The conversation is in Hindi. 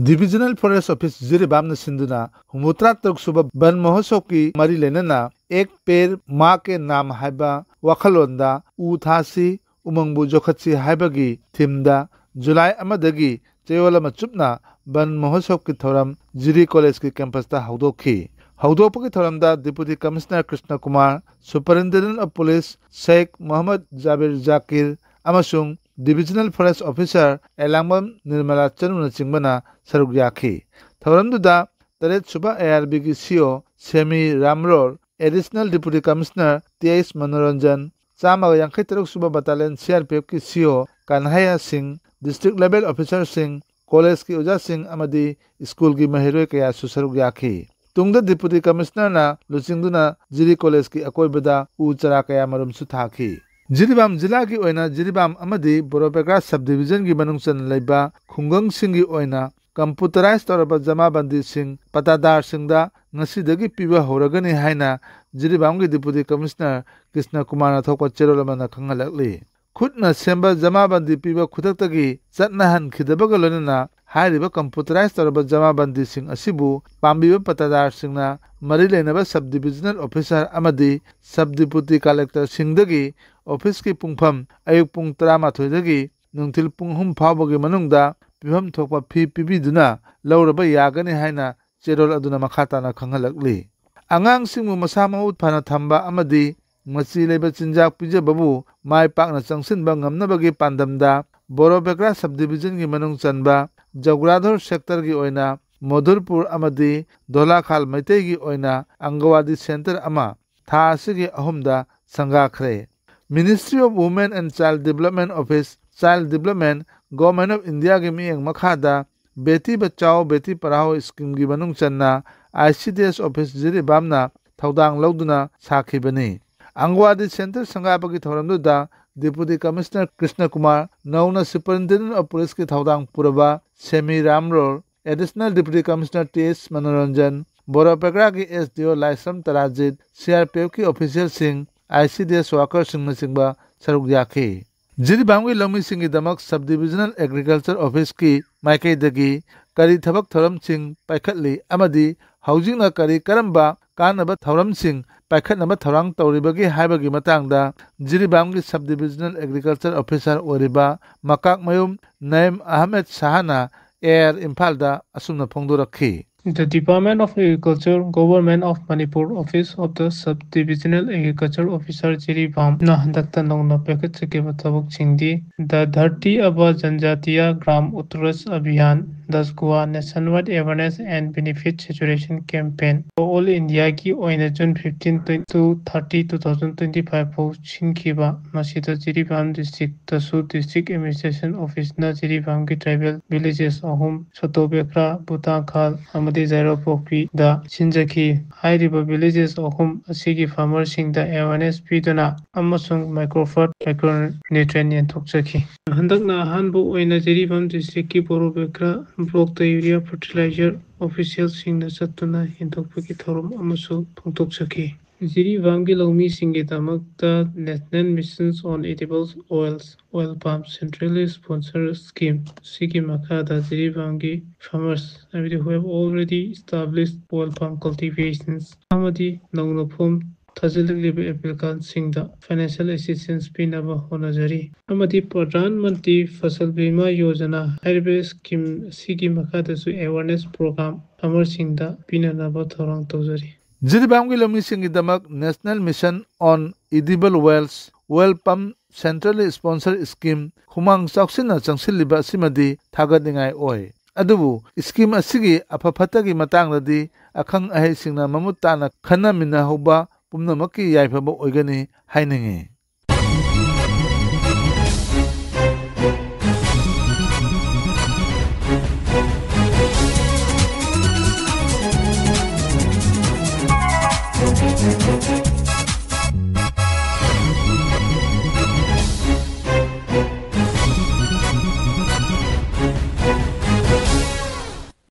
डिविजनल फॉरेस्ट ऑफिस जिरीबाम सिंधुना 63 सुबह वन महोत्सव की मरी लेना एक पेड़ माँ के नाम हाइबा वखलोंदा उ थासी उमंगबु जोखत्सी हाइबगी थीमदा जुलाई अमदगी चयोल अमा चुपना वन महोत्सव की थौरम जिरी कॉलेज की कैंपस ता हौदोखी हौदोपकी थौरमदा deputy commissioner Krishna Kumar superintendent of police Sheikh Mohammad Jabir Jakir अमसुंग divisional forest officer Elangbam Nirmala चनुना चिंबना सरुक याखी थौरमदुदा तरेत सुबह ARB की सीओ सेमी रामरोल एडिशनल डिप्टी कमिश्नर तेईस मनोरंजन चामा यांखैतरुक सुबह बटालियन CRPF की CO Kanhaiya Singh district level officer Singh college की ओजा सिंह अमदी स्कूल की महिरोय कया सुसरुक याखी तुंगदा डिप्टी कमिश्नर ना लुचिंगदुना जिरी कॉलेज की अकोइबदा उ चरा कया मरुम सुथाखी जिरीबाम जिला की ओइना जिरीबाम अमदी बोरोपेग्रा सब डिवीजन की मनुंगसन लेबा खुंगंग सिंह की ओइना कंप्यूटराइज तौरबा जमाबंदी सिंह पतादार सिंहदा ngasi पिबा होरगनी हाइना जिरीबाम की डिप्टी कमिश्नर कृष्ण कुमार थोको चेरोलमना खंगलकली खुदना सेंबा जमाबंदी पिबा खुदक्तगी चटनाहन खिदबगा लोनना हाइरिबा कंप्यूटराइज तौरबा जमाबंदी सिंह असिबु पांबिबा पतादार सिंहना मरी लेनबा सब डिविजनल ऑफिसर अमदी सब डिप्टी कलेक्टर सिंहदगी ऑफिस की पुंगफम अयुक पुंग 13 नुंथिल पुंग 3 फावबगी मनुंगदा पिफम थोकपा फी पिबिदुना लौरबा यागनी हाइना चेरोल अदुना मखाताना खंगलकली आंगांग सिंहमु मसा मउत फाना थंबा अमदी मची लेबा चिंजाक पिजबबु माय पाकना चंगसिनबा ngamnabagi पांदमदा बोरोबेग्रा सब डिविजन की मनुंग चनबा जगुराधर सेक्टर की ओइना मधुरपुर अमदी धोलाखाल मैतै की ओइना अंगवादी सेंटर अमा था असिगी अहुमदा संगाखरे ministry of women and child development office child development government of India के मियंग मखादा बेटी बचाओ बेटी पढ़ाओ स्कीम की मनुंग चन्ना ICDS ऑफिस जिरीबामना थौदांग लौदुना साखिबनी अंगवादी सेंटर संगापगी थौरमदुदा डिप्टी कमिश्नर कृष्ण कुमार नौना सुपरिटेंडेंट ऑफ पुलिस की थौदांग पुरबा सेमी रामरोल एडिशनल डिप्टी कमिश्नर तेईस मनोरंजन बोरोपेग्रा की SDO लाइसम तराजित CRPF की official Singh ICDS worker Singh नसिंगबा सरुक याखी जिरीबाम की लौमी सिंह की दमक सब डिविजनल एग्रीकल्चर ऑफिस की माइकैदगी करी थबक थौरम सिंह पाइखतली अमदी हौजिंगना करी करंबा कानबा थौरम सिंह पाइखतनबा थौरांग तौरिबगी हाइबगी मतंगदा जिरीबाम की सब डिविजनल एग्रीकल्चर ऑफिसर ओरिबा मकाक मयुम नईम अहमद शाहना एयर इम्फालदा असुमना फोंदोरखी The Department of Agriculture, Government of Manipur Office of the Sub-Divisional Agriculture Officer Jiribam na handakta nongna packet chekeba tabuk chingdi the Dharti Aba Janjatiya Gram Utkarsh Abhiyan Dasgua Nationwide Awareness and Benefit Saturation Campaign All India की ओइना June 15 to 30 2025 फौ छिनखिबा मसिदा जिरीबाम डिस्ट्रिक्ट तसु डिस्ट्रिक्ट एडमिनिस्ट्रेशन ऑफिस ना जिरीबाम की ट्राइबल विलेजेस अहुम सतोबेखरा बुताखाल Zairopokpi da Shinjaki Hairiba villages Ohum Asigi farmers sing the awareness Pidona Amasung microfert micronutrient Toksaki. Handakna Hanbu Oina Jiribam district ki Borobekra block the urea fertilizer officials sing the Satuna in Tokpaki Thorum Amasu Toksaki. Jiribam Gilomi Singidamak the National Missions on Edible Oils Oil Palm centrally sponsored scheme Sigi Makada Jiribangi farmers who have already established oil palm cultivations. Amadi Naunopum Tazilik applicant sing the financial assistance Pinaba Honajari. Amadi Pradhan Manti Fasal Bima Yojana Haibe scheme Sigi Makada awareness program Amar Singh the Pinanaba Thorang Tozari. Jiribam की लौमी सिंह की दमक national mission on edible wells well pump centrally sponsor scheme खुमांग चाउसिना चंगसिलिबा सिमदी थागतनिंगाई ओय अदुबु स्कीम असिगी अफफतगी मतंगदि अखंग अहे सिंगना ममुत ताना खन्ना मिना होबा पुमनमकी याइफबा ओइगनी हाइनिंगे